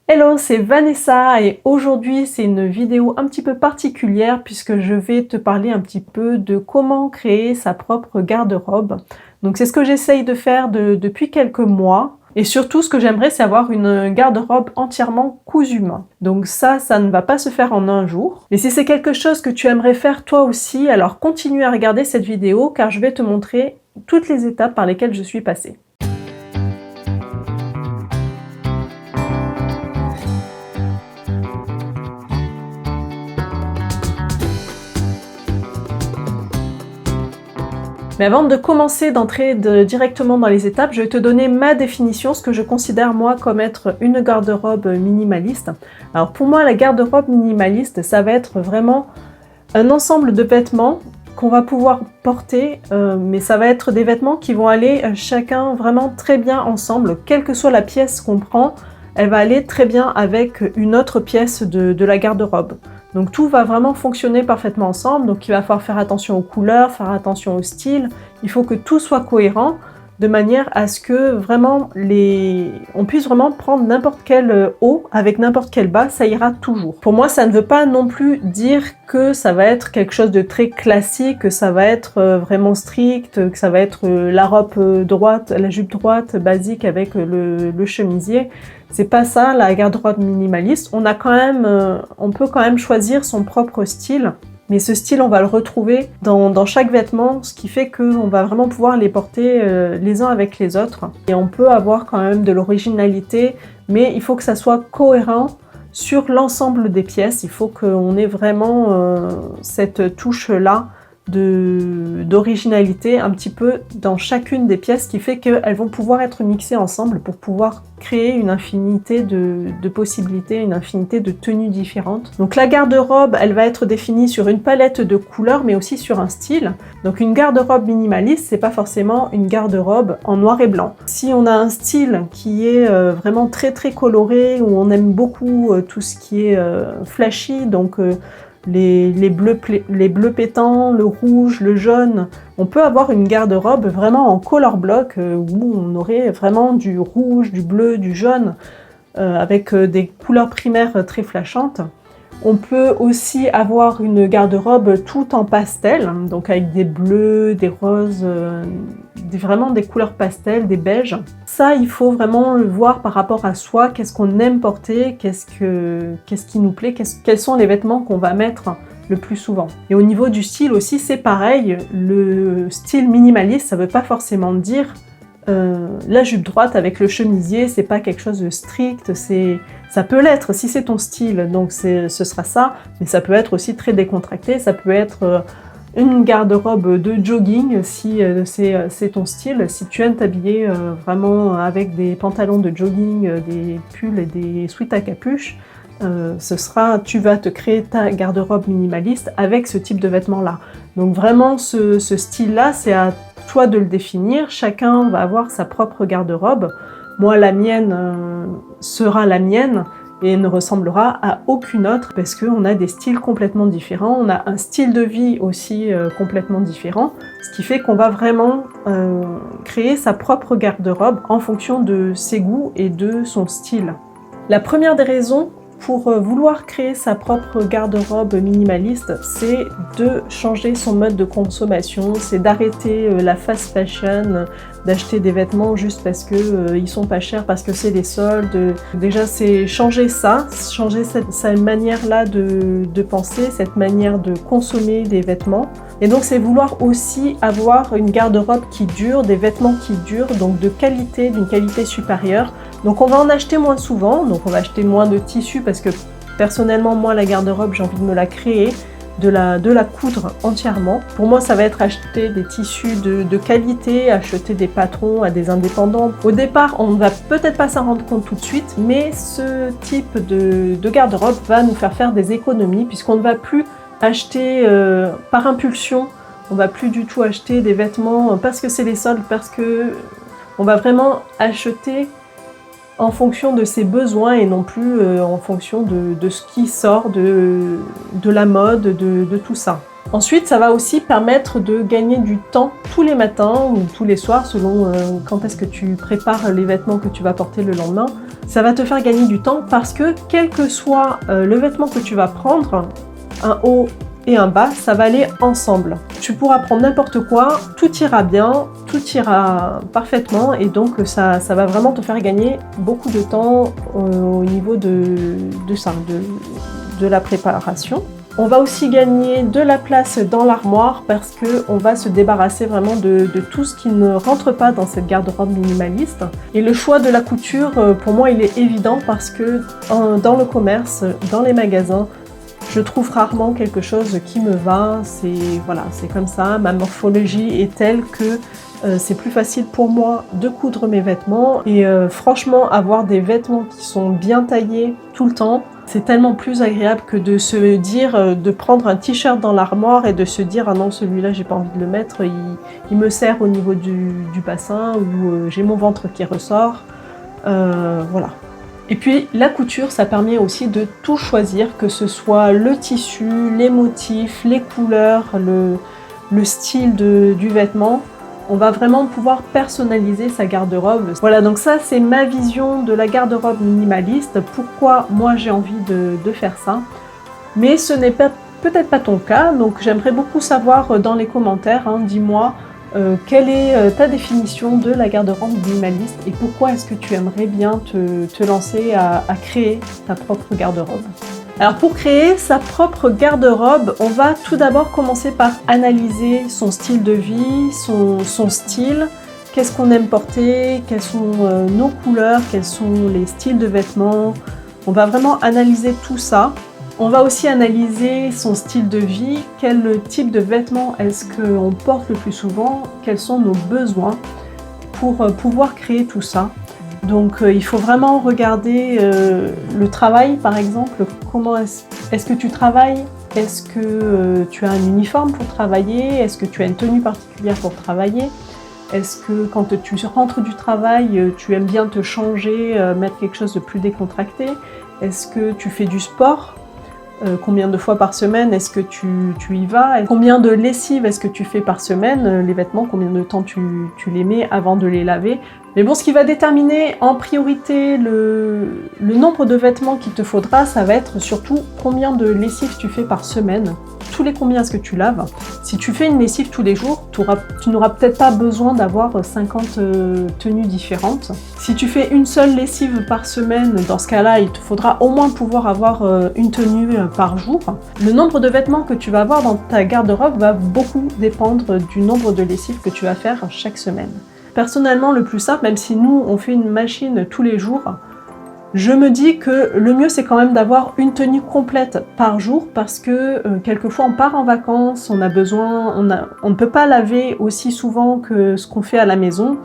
Hello, c'est Vanessa et aujourd'hui c'est une vidéo un petit peu particulière puisque je vais te parler un petit peu de comment créer sa propre garde-robe. Donc c'est ce que j'essaye de faire depuis quelques mois et surtout ce que j'aimerais c'est avoir une garde-robe entièrement cousue main. Donc ça ne va pas se faire en un jour. Mais si c'est quelque chose que tu aimerais faire toi aussi, alors continue à regarder cette vidéo car je vais te montrer toutes les étapes par lesquelles je suis passée. Mais avant de commencer d'entrer directement dans les étapes, je vais te donner ma définition, ce que je considère moi comme être une garde-robe minimaliste. Alors pour moi, la garde-robe minimaliste, ça va être vraiment un ensemble de vêtements qu'on va pouvoir porter, mais ça va être des vêtements qui vont aller chacun vraiment très bien ensemble, quelle que soit la pièce qu'on prend, elle va aller très bien avec une autre pièce de la garde-robe. Donc tout va vraiment fonctionner parfaitement ensemble, donc il va falloir faire attention aux couleurs, faire attention au style, il faut que tout soit cohérent, de manière à ce que vraiment on puisse vraiment prendre n'importe quel haut avec n'importe quel bas, ça ira toujours. Pour moi, ça ne veut pas non plus dire que ça va être quelque chose de très classique, que ça va être vraiment strict, que ça va être la robe droite, la jupe droite basique avec le chemisier. C'est pas ça la garde-robe minimaliste. On peut quand même choisir son propre style. Mais ce style, on va le retrouver dans chaque vêtement, ce qui fait qu'on va vraiment pouvoir les porter les uns avec les autres. Et on peut avoir quand même de l'originalité, mais il faut que ça soit cohérent sur l'ensemble des pièces. Il faut qu'on ait vraiment cette touche-là d'originalité un petit peu dans chacune des pièces, qui fait qu'elles vont pouvoir être mixées ensemble pour pouvoir créer une infinité de possibilités, une infinité de tenues différentes. Donc la garde-robe, elle va être définie sur une palette de couleurs, mais aussi sur un style. Donc une garde-robe minimaliste, c'est pas forcément une garde-robe en noir et blanc. Si on a un style qui est vraiment très très coloré, où on aime beaucoup tout ce qui est flashy, donc les bleus pétants, le rouge, le jaune. On peut avoir une garde-robe vraiment en color block où on aurait vraiment du rouge, du bleu, du jaune avec des couleurs primaires très flashantes. On peut aussi avoir une garde-robe tout en pastel, donc avec des bleus, des roses, vraiment des couleurs pastel, des beiges. Ça, il faut vraiment le voir par rapport à soi, qu'est-ce qu'on aime porter, qu'est-ce qui nous plaît, quels sont les vêtements qu'on va mettre le plus souvent. Et au niveau du style aussi, c'est pareil, le style minimaliste, ça veut pas forcément dire la jupe droite avec le chemisier, c'est pas quelque chose de strict, ça peut l'être si c'est ton style, donc ce sera ça, mais ça peut être aussi très décontracté, ça peut être une garde-robe de jogging si c'est ton style, si tu aimes t'habiller vraiment avec des pantalons de jogging, des pulls et des sweats à capuche, tu vas te créer ta garde-robe minimaliste avec ce type de vêtements-là. Donc vraiment ce style-là, c'est à toi de le définir, chacun va avoir sa propre garde-robe. Moi, la mienne sera la mienne et ne ressemblera à aucune autre parce qu'on a des styles complètement différents, on a un style de vie aussi complètement différent, ce qui fait qu'on va vraiment créer sa propre garde-robe en fonction de ses goûts et de son style. La première des raisons pour vouloir créer sa propre garde-robe minimaliste, c'est de changer son mode de consommation, c'est d'arrêter la fast fashion, d'acheter des vêtements juste parce que ils sont pas chers, parce que c'est les soldes. Déjà, c'est changer ça, changer cette manière-là de penser, cette manière de consommer des vêtements. Et donc, c'est vouloir aussi avoir une garde-robe qui dure, des vêtements qui durent, donc de qualité, d'une qualité supérieure. Donc on va en acheter moins souvent, donc on va acheter moins de tissus parce que personnellement, moi, la garde-robe, j'ai envie de me la créer, de la coudre entièrement. Pour moi, ça va être acheter des tissus de qualité, acheter des patrons à des indépendants. Au départ, on ne va peut-être pas s'en rendre compte tout de suite, mais ce type de garde-robe va nous faire des économies puisqu'on ne va plus acheter par impulsion, on va plus du tout acheter des vêtements parce que c'est les soldes, parce que on va vraiment acheter en fonction de ses besoins et non plus en fonction de ce qui sort de la mode, de tout ça. Ensuite, ça va aussi permettre de gagner du temps tous les matins ou tous les soirs, selon quand est-ce que tu prépares les vêtements que tu vas porter le lendemain. Ça va te faire gagner du temps parce que quel que soit le vêtement que tu vas prendre, un haut et un bas, ça va aller ensemble. Tu pourras prendre n'importe quoi, tout ira bien, tout ira parfaitement et donc ça va vraiment te faire gagner beaucoup de temps au niveau de la préparation. On va aussi gagner de la place dans l'armoire parce qu'on va se débarrasser vraiment de tout ce qui ne rentre pas dans cette garde-robe minimaliste. Et le choix de la couture, pour moi, il est évident parce que dans le commerce, dans les magasins, je trouve rarement quelque chose qui me va. C'est comme ça, ma morphologie est telle que c'est plus facile pour moi de coudre mes vêtements. Et franchement, avoir des vêtements qui sont bien taillés tout le temps, c'est tellement plus agréable que de se dire, de prendre un t-shirt dans l'armoire et de se dire « Ah non, celui-là, j'ai pas envie de le mettre, il me serre au niveau du bassin ou j'ai mon ventre qui ressort. » Voilà. Et puis, la couture, ça permet aussi de tout choisir, que ce soit le tissu, les motifs, les couleurs, le style du vêtement. On va vraiment pouvoir personnaliser sa garde-robe. Voilà, donc ça, c'est ma vision de la garde-robe minimaliste. Pourquoi moi, j'ai envie de faire ça. Mais ce n'est peut-être pas ton cas, donc j'aimerais beaucoup savoir dans les commentaires, hein, dis-moi, quelle est ta définition de la garde-robe minimaliste et pourquoi est-ce que tu aimerais bien te lancer à créer ta propre garde-robe. Alors pour créer sa propre garde-robe, on va tout d'abord commencer par analyser son style de vie, son style, qu'est-ce qu'on aime porter, quelles sont nos couleurs, quels sont les styles de vêtements. On va vraiment analyser tout ça. On va aussi analyser son style de vie, quel type de vêtements est-ce qu'on porte le plus souvent, quels sont nos besoins pour pouvoir créer tout ça. Donc il faut vraiment regarder le travail par exemple, comment est-ce que tu travailles, est-ce que tu as un uniforme pour travailler, est-ce que tu as une tenue particulière pour travailler, est-ce que quand tu rentres du travail, tu aimes bien te changer, mettre quelque chose de plus décontracté, est-ce que tu fais du sport? Combien de fois par semaine est-ce que tu y vas? Combien de lessive est-ce que tu fais par semaine? Les vêtements, combien de temps tu les mets avant de les laver? Mais bon, ce qui va déterminer en priorité le nombre de vêtements qu'il te faudra, ça va être surtout combien de lessive tu fais par semaine. Tous les combien est-ce que tu laves? Si tu fais une lessive tous les jours, tu n'auras peut-être pas besoin d'avoir 50 tenues différentes. Si tu fais une seule lessive par semaine, dans ce cas-là, il te faudra au moins pouvoir avoir une tenue par jour. Le nombre de vêtements que tu vas avoir dans ta garde-robe va beaucoup dépendre du nombre de lessives que tu vas faire chaque semaine. Personnellement, le plus simple, même si nous, on fait une machine tous les jours, je me dis que le mieux, c'est quand même d'avoir une tenue complète par jour parce que quelquefois, on part en vacances, on a besoin, on ne peut pas laver aussi souvent que ce qu'on fait à la maison.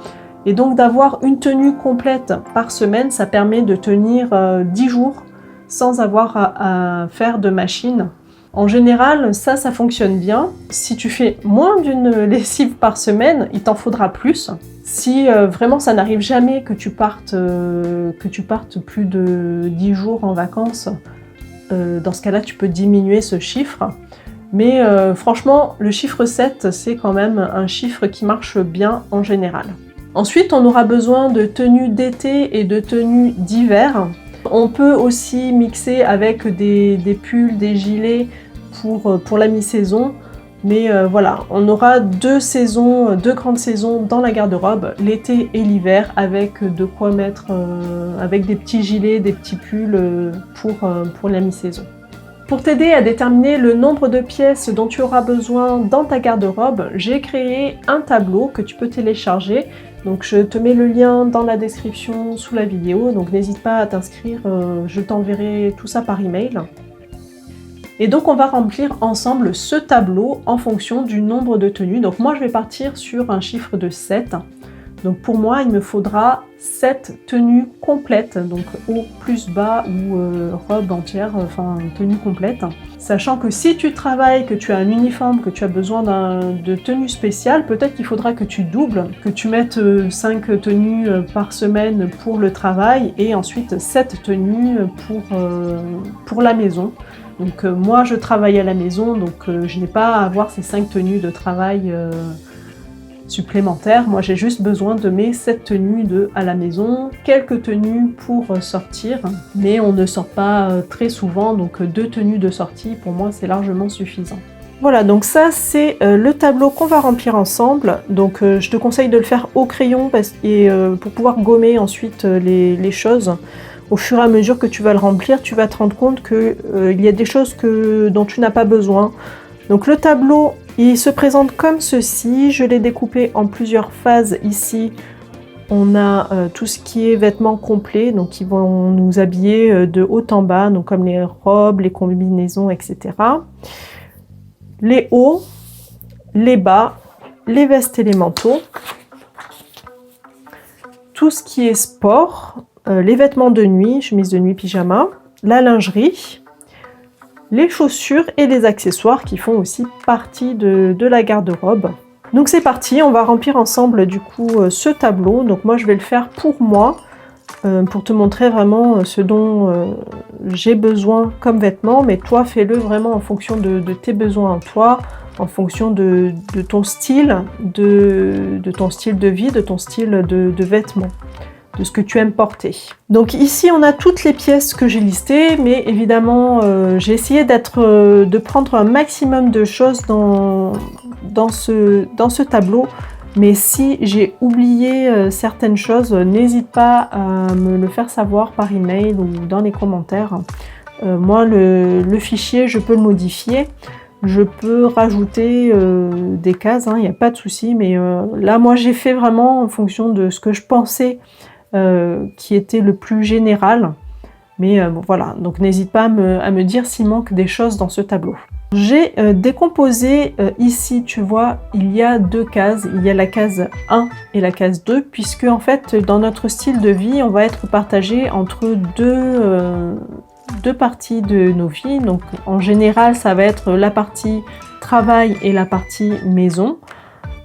Et donc, d'avoir une tenue complète par semaine, ça permet de tenir 10 jours sans avoir à faire de machine. En général, ça fonctionne bien. Si tu fais moins d'une lessive par semaine, il t'en faudra plus. Si vraiment ça n'arrive jamais que tu partes plus de 10 jours en vacances, dans ce cas-là, tu peux diminuer ce chiffre. Mais franchement, le chiffre 7, c'est quand même un chiffre qui marche bien en général. Ensuite, on aura besoin de tenues d'été et de tenues d'hiver. On peut aussi mixer avec des pulls, des gilets pour la mi-saison. Mais voilà, on aura deux grandes saisons dans la garde-robe, l'été et l'hiver, avec de quoi mettre, avec des petits gilets, des petits pulls pour la mi-saison. Pour t'aider à déterminer le nombre de pièces dont tu auras besoin dans ta garde-robe, j'ai créé un tableau que tu peux télécharger. Donc je te mets le lien dans la description sous la vidéo, donc n'hésite pas à t'inscrire, je t'enverrai tout ça par email. Et donc on va remplir ensemble ce tableau en fonction du nombre de tenues. Donc moi je vais partir sur un chiffre de 7. Donc pour moi il me faudra 7 tenues complètes, donc haut plus bas ou robe entière, enfin tenue complète. Sachant que si tu travailles, que tu as un uniforme, que tu as besoin de tenue spéciale, peut-être qu'il faudra que tu doubles, que tu mettes 5 tenues par semaine pour le travail et ensuite 7 tenues pour la maison. Donc moi je travaille à la maison, donc je n'ai pas à avoir ces 5 tenues de travail supplémentaires. Moi, j'ai juste besoin de mes 7 tenues à la maison, quelques tenues pour sortir, mais on ne sort pas très souvent, donc 2 tenues de sortie, pour moi, c'est largement suffisant. Voilà, donc ça, c'est le tableau qu'on va remplir ensemble. Donc, je te conseille de le faire au crayon pour pouvoir gommer ensuite les choses. Au fur et à mesure que tu vas le remplir, tu vas te rendre compte qu'il y a des choses dont tu n'as pas besoin. Donc, le tableau, il se présente comme ceci. Je l'ai découpé en plusieurs phases ici. On a tout ce qui est vêtements complets, donc qui vont nous habiller de haut en bas, donc comme les robes, les combinaisons, etc. Les hauts, les bas, les vestes et les manteaux. Tout ce qui est sport, les vêtements de nuit, chemise de nuit, pyjama, la lingerie, les chaussures et les accessoires qui font aussi partie de la garde-robe. Donc c'est parti, on va remplir ensemble du coup ce tableau. Donc moi je vais le faire pour moi, pour te montrer vraiment ce dont j'ai besoin comme vêtements, mais toi fais-le vraiment en fonction de tes besoins en toi, en fonction de ton style, de ton style de vie, de ton style de vêtements, de ce que tu aimes porter. Donc ici on a toutes les pièces que j'ai listées, mais évidemment j'ai essayé de prendre un maximum de choses dans ce tableau. Mais si j'ai oublié certaines choses, n'hésite pas à me le faire savoir par email ou dans les commentaires. Moi, le fichier, je peux le modifier. Je peux rajouter des cases, il n'y a pas de souci. Mais là, moi, j'ai fait vraiment en fonction de ce que je pensais qui était le plus général. Mais bon, voilà, donc n'hésite pas à me dire s'il manque des choses dans ce tableau. J'ai décomposé ici, tu vois, il y a 2 cases, il y a la case 1 et la case 2, puisque en fait, dans notre style de vie, on va être partagé entre deux parties de nos vies. Donc en général, ça va être la partie travail et la partie maison.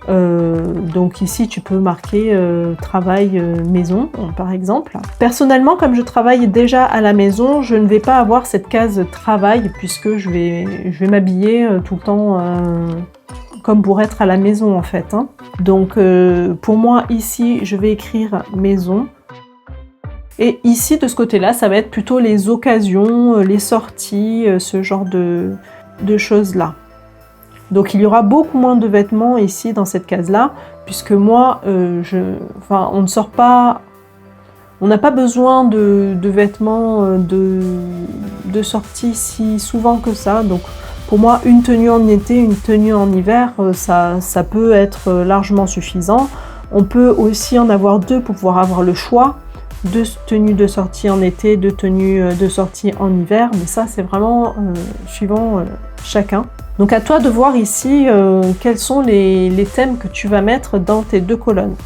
Donc ici tu peux marquer travail maison par exemple. Personnellement, comme je travaille déjà à la maison, je ne vais pas avoir cette case travail puisque je vais m'habiller tout le temps comme pour être à la maison en fait. Donc pour moi ici je vais écrire maison. Et ici de ce côté là ça va être plutôt les occasions, les sorties, ce genre de choses là. Donc il y aura beaucoup moins de vêtements ici dans cette case-là, puisque moi, on ne sort pas, on n'a pas besoin de vêtements de sortie si souvent que ça. Donc pour moi, une tenue en été, une tenue en hiver, ça peut être largement suffisant. On peut aussi en avoir 2 pour pouvoir avoir le choix. 2 tenues de sortie en été, 2 tenues de sortie en hiver, mais ça c'est vraiment suivant chacun. Donc à toi de voir ici quels sont les thèmes que tu vas mettre dans tes 2 colonnes.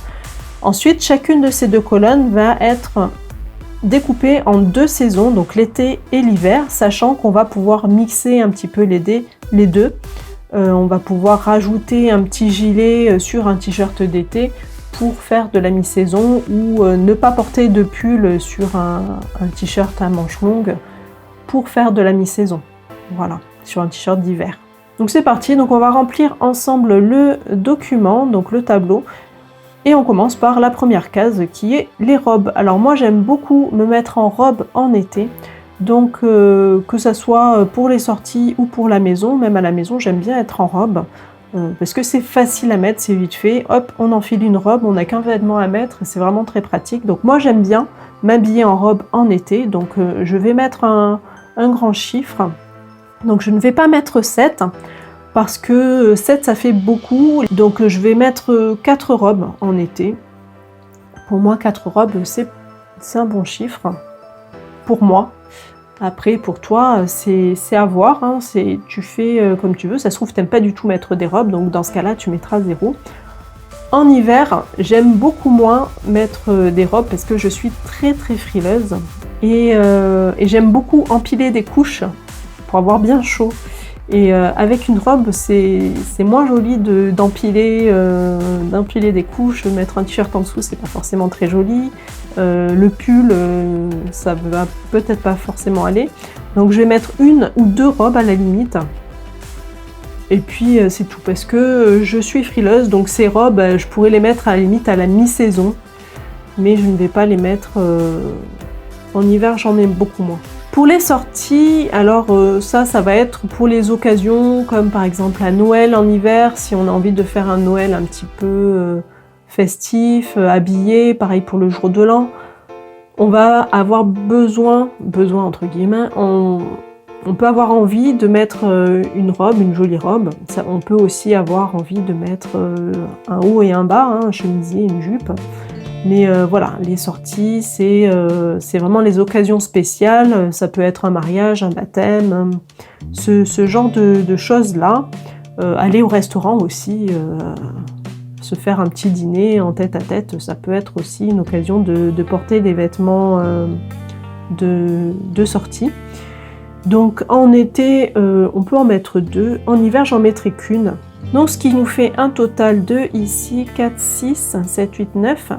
Ensuite, chacune de ces 2 colonnes va être découpée en 2 saisons, donc l'été et l'hiver, sachant qu'on va pouvoir mixer un petit peu les deux. On va pouvoir rajouter un petit gilet sur un t-shirt d'été pour faire de la mi-saison ou ne pas porter de pull sur un t-shirt à manches longues pour faire de la mi-saison. Voilà, sur un t-shirt d'hiver. Donc c'est parti, donc on va remplir ensemble le document, donc le tableau, et on commence par la première case qui est les robes. Alors moi j'aime beaucoup me mettre en robe en été, donc que ça soit pour les sorties ou pour la maison, même à la maison j'aime bien être en robe, parce que c'est facile à mettre, c'est vite fait, hop on enfile une robe, on n'a qu'un vêtement à mettre, c'est vraiment très pratique. Donc moi j'aime bien m'habiller en robe en été, donc je vais mettre un grand chiffre. Donc je ne vais pas mettre 7 parce que 7 ça fait beaucoup, donc je vais mettre 4 robes en été. Pour moi 4 robes c'est un bon chiffre pour moi. Après pour toi c'est à voir, tu fais comme tu veux, ça se trouve t'aimes pas du tout mettre des robes, donc dans ce cas là tu mettras 0. En hiver j'aime beaucoup moins mettre des robes parce que je suis très frileuse et j'aime beaucoup empiler des couches pour avoir bien chaud. Et avec une robe, c'est moins joli d'empiler des couches, mettre un t-shirt en dessous, c'est pas forcément très joli. Le pull, ça va peut-être pas forcément aller. Donc je vais mettre 1 ou 2 robes à la limite. Et puis c'est tout, parce que je suis frileuse, donc ces robes, je pourrais les mettre à la limite à la mi-saison, mais je ne vais pas les mettre en hiver, j'en ai beaucoup moins. Pour les sorties, alors ça va être pour les occasions, comme par exemple à Noël en hiver, si on a envie de faire un Noël un petit peu festif, habillé, pareil pour le jour de l'an. On va avoir besoin entre guillemets, on peut avoir envie de mettre une robe, une jolie robe. Ça, on peut aussi avoir envie de mettre un haut et un bas, hein, un chemisier, une jupe. Mais voilà, les sorties, c'est vraiment les occasions spéciales. Ça peut être un mariage, un baptême, ce genre de choses-là. Aller au restaurant aussi, se faire un petit dîner en tête-à-tête, ça peut être aussi une occasion de porter des vêtements de sortie. Donc en été, on peut en mettre 2. En hiver, j'en mettrai qu'une. Donc ce qui nous fait un total de ici 4, 6, 7, 8, 9.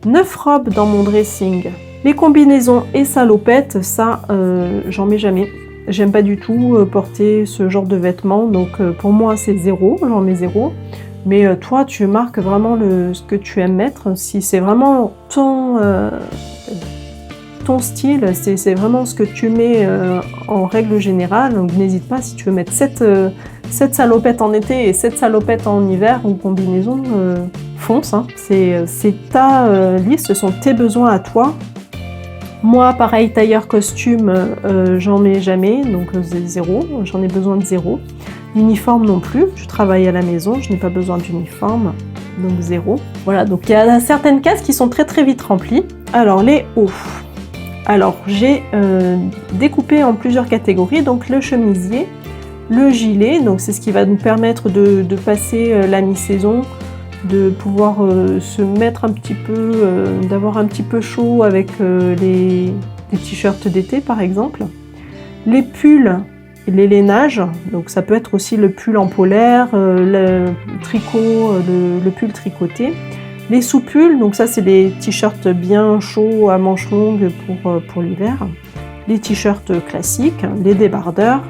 9 robes dans mon dressing. Les combinaisons et salopettes, ça, j'en mets jamais. J'aime pas du tout porter ce genre de vêtements, donc pour moi c'est 0, j'en mets 0. Mais toi, tu marques vraiment ce que tu aimes mettre. Si c'est vraiment ton style, c'est vraiment ce que tu mets en règle générale. Donc n'hésite pas, si tu veux mettre 7 salopettes en été et 7 salopettes en hiver ou combinaison, fonce. Hein. C'est ta liste, ce sont tes besoins à toi. Moi, pareil, tailleur costume, j'en mets jamais, donc c'est 0, j'en ai besoin de 0. Uniforme non plus, je travaille à la maison, je n'ai pas besoin d'uniforme, donc 0. Voilà, donc il y a certaines cases qui sont très très vite remplies. Alors les hauts. Alors j'ai découpé en plusieurs catégories, donc le chemisier, le gilet, donc c'est ce qui va nous permettre de passer la mi-saison, de pouvoir se mettre un petit peu, d'avoir un petit peu chaud avec les t-shirts d'été par exemple. Les pulls, les lainages, donc ça peut être aussi le pull en polaire, le tricot, le pull tricoté. Les sous-pulls, donc ça c'est les t-shirts bien chauds à manches longues pour l'hiver. Les t-shirts classiques, les débardeurs.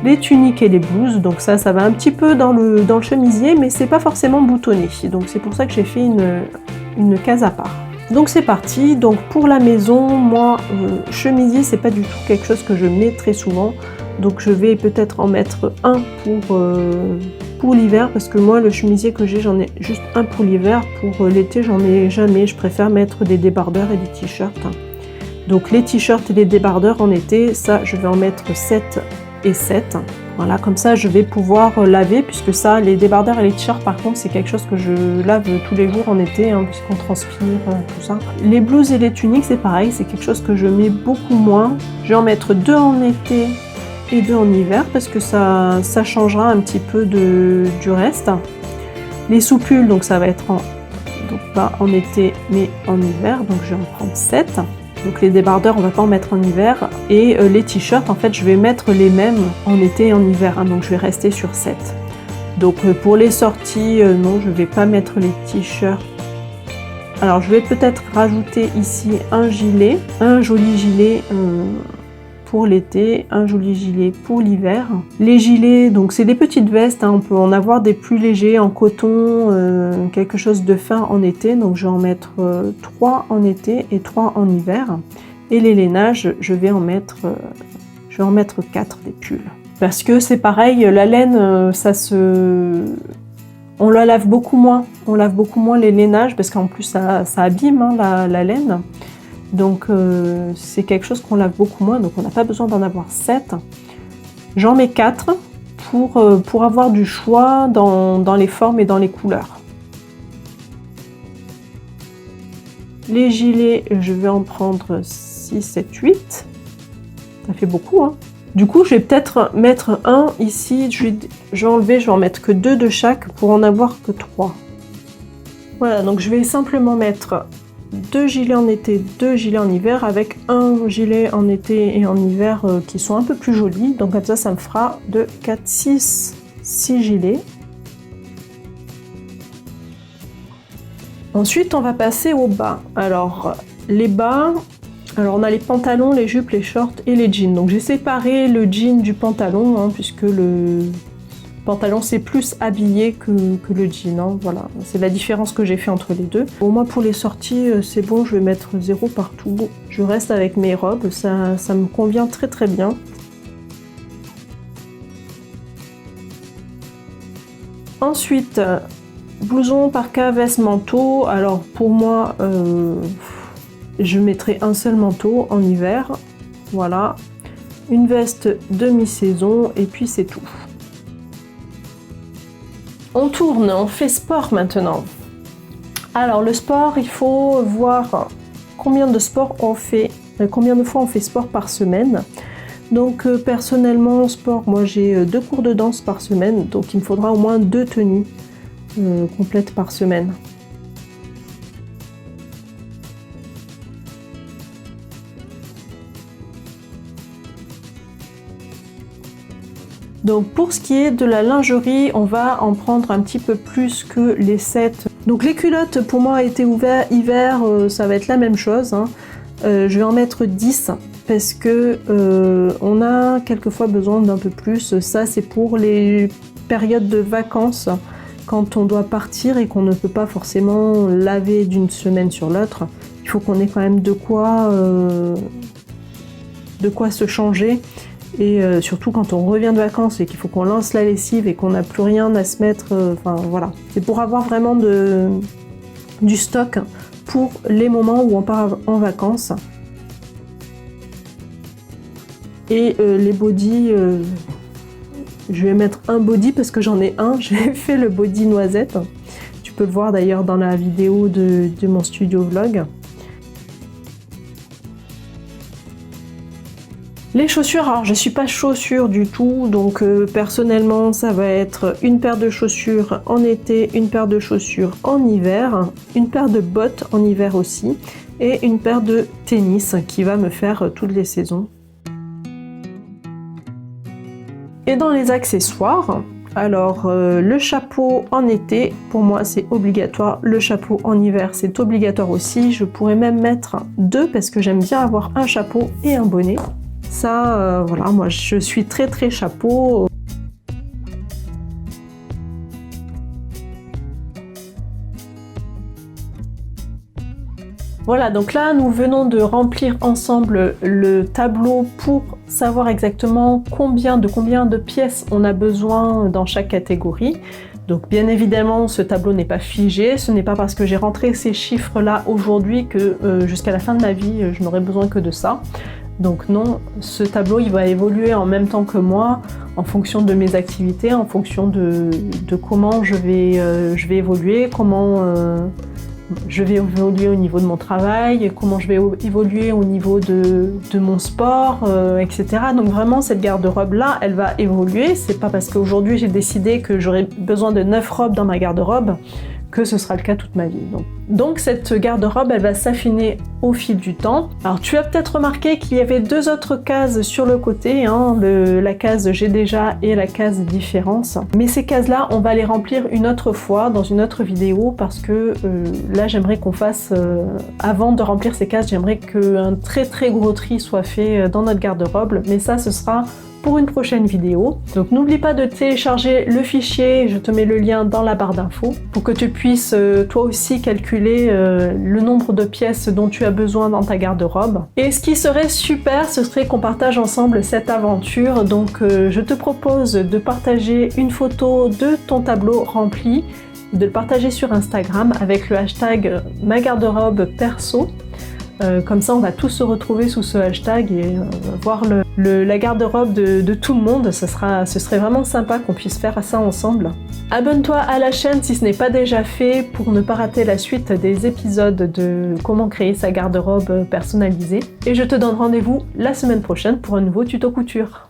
Les tuniques et les blouses, donc ça va un petit peu dans le chemisier, mais c'est pas forcément boutonné, donc c'est pour ça que j'ai fait une case à part. Donc c'est parti, donc pour la maison, moi, chemisier, c'est pas du tout quelque chose que je mets très souvent, donc je vais peut-être en mettre un pour l'hiver, parce que moi, le chemisier que j'ai, j'en ai juste un pour l'hiver, pour l'été, j'en ai jamais, je préfère mettre des débardeurs et des t-shirts. Donc les t-shirts et les débardeurs en été, ça, je vais en mettre 7 et 7. Voilà, comme ça je vais pouvoir laver, puisque ça, les débardeurs et les t-shirts par contre, c'est quelque chose que je lave tous les jours en été, hein, puisqu'on transpire, tout ça. Les blouses et les tuniques, c'est pareil, c'est quelque chose que je mets beaucoup moins. Je vais en mettre 2 en été et 2 en hiver, parce que ça changera un petit peu du reste. Les sous-pulls, donc ça va être donc pas en été, mais en hiver, donc je vais en prendre 7. Donc les débardeurs, on va pas en mettre en hiver. Et les t-shirts, en fait, je vais mettre les mêmes en été et en hiver. Hein, donc je vais rester sur 7. Donc pour les sorties, non, je vais pas mettre les t-shirts. Alors je vais peut-être rajouter ici un gilet, un joli gilet pour l'été, un joli gilet pour l'hiver. Les gilets, donc c'est des petites vestes, hein, on peut en avoir des plus légers en coton, quelque chose de fin en été, donc je vais en mettre 3 en été et 3 en hiver. Et les lainages, je vais en mettre 4 des pulls. Parce que c'est pareil, la laine, on la lave beaucoup moins. On lave beaucoup moins les lainages, parce qu'en plus ça abîme, hein, la laine. Donc c'est quelque chose qu'on lave beaucoup moins, donc on n'a pas besoin d'en avoir 7. J'en mets 4 pour avoir du choix dans les formes et dans les couleurs. Les gilets, je vais en prendre 6, 7, 8. Ça fait beaucoup, hein. Du coup, je vais peut-être mettre un ici, je vais enlever, je vais en mettre que 2 de chaque pour en avoir que 3. Voilà, donc je vais simplement mettre 2 gilets en été, 2 gilets en hiver, avec un gilet en été et en hiver qui sont un peu plus jolis. Donc comme ça me fera 2, 4, 6 gilets. Ensuite, on va passer aux bas. Alors, les bas, alors on a les pantalons, les jupes, les shorts et les jeans. Donc j'ai séparé le jean du pantalon, hein, puisque pantalon c'est plus habillé que le jean, hein, voilà, c'est la différence que j'ai fait entre les deux. Bon, moi pour les sorties c'est bon, je vais mettre 0 partout, je reste avec mes robes, ça me convient très très bien. Ensuite, blouson, parka, veste, manteau. Alors pour moi, je mettrai un seul manteau en hiver, voilà, une veste demi-saison et puis c'est tout. On tourne, on fait sport maintenant. Alors le sport, il faut voir combien de sport on fait, combien de fois on fait sport par semaine. Donc personnellement en sport, moi j'ai 2 cours de danse par semaine, donc il me faudra au moins 2 tenues complètes par semaine. Donc pour ce qui est de la lingerie, on va en prendre un petit peu plus que les 7. Donc les culottes pour moi été ouvert hiver, ça va être la même chose, hein. Je vais en mettre 10 parce que on a quelquefois besoin d'un peu plus. Ça c'est pour les périodes de vacances, quand on doit partir et qu'on ne peut pas forcément laver d'une semaine sur l'autre. Il faut qu'on ait quand même de quoi se changer. Et surtout quand on revient de vacances et qu'il faut qu'on lance la lessive et qu'on n'a plus rien à se mettre, enfin voilà. C'est pour avoir vraiment du stock pour les moments où on part en vacances. Et les bodys, je vais mettre un body parce que j'en ai un, j'ai fait le body noisette. Tu peux le voir d'ailleurs dans la vidéo de mon studio vlog. Les chaussures, alors je suis pas chaussure du tout, donc personnellement ça va être une paire de chaussures en été, une paire de chaussures en hiver, une paire de bottes en hiver aussi, et une paire de tennis qui va me faire toutes les saisons. Et dans les accessoires, alors le chapeau en été, pour moi c'est obligatoire, le chapeau en hiver c'est obligatoire aussi, je pourrais même mettre 2 parce que j'aime bien avoir un chapeau et un bonnet. Ça, voilà, moi je suis très chapeau. Voilà, donc là nous venons de remplir ensemble le tableau pour savoir exactement combien de pièces on a besoin dans chaque catégorie. Donc bien évidemment ce tableau n'est pas figé, ce n'est pas parce que j'ai rentré ces chiffres là aujourd'hui que jusqu'à la fin de ma vie je n'aurai besoin que de ça. Donc non, ce tableau il va évoluer en même temps que moi, en fonction de mes activités, en fonction de comment je vais évoluer, comment je vais évoluer au niveau de mon travail, comment je vais évoluer au niveau de mon sport, etc. Donc vraiment cette garde-robe là, elle va évoluer. C'est pas parce qu'aujourd'hui j'ai décidé que j'aurais besoin de 9 robes dans ma garde-robe que ce sera le cas toute ma vie. Donc cette garde-robe, elle va s'affiner au fil du temps. Alors tu as peut-être remarqué qu'il y avait 2 autres cases sur le côté, hein, la case j'ai déjà et la case différence. Mais ces cases-là, on va les remplir une autre fois dans une autre vidéo parce que là j'aimerais qu'on fasse, avant de remplir ces cases, j'aimerais qu'un très gros tri soit fait dans notre garde-robe. Mais ça, ce sera pour une prochaine vidéo. Donc n'oublie pas de télécharger le fichier, je te mets le lien dans la barre d'infos pour que tu puisses toi aussi calculer le nombre de pièces dont tu as besoin dans ta garde-robe. Et ce qui serait super, ce serait qu'on partage ensemble cette aventure. Donc je te propose de partager une photo de ton tableau rempli, de le partager sur Instagram avec le hashtag #magarderobe_perso. Comme ça on va tous se retrouver sous ce hashtag et voir la garde-robe de tout le monde. Ce serait vraiment sympa qu'on puisse faire ça ensemble. Abonne-toi à la chaîne si ce n'est pas déjà fait pour ne pas rater la suite des épisodes de comment créer sa garde-robe personnalisée. Et je te donne rendez-vous la semaine prochaine pour un nouveau tuto couture.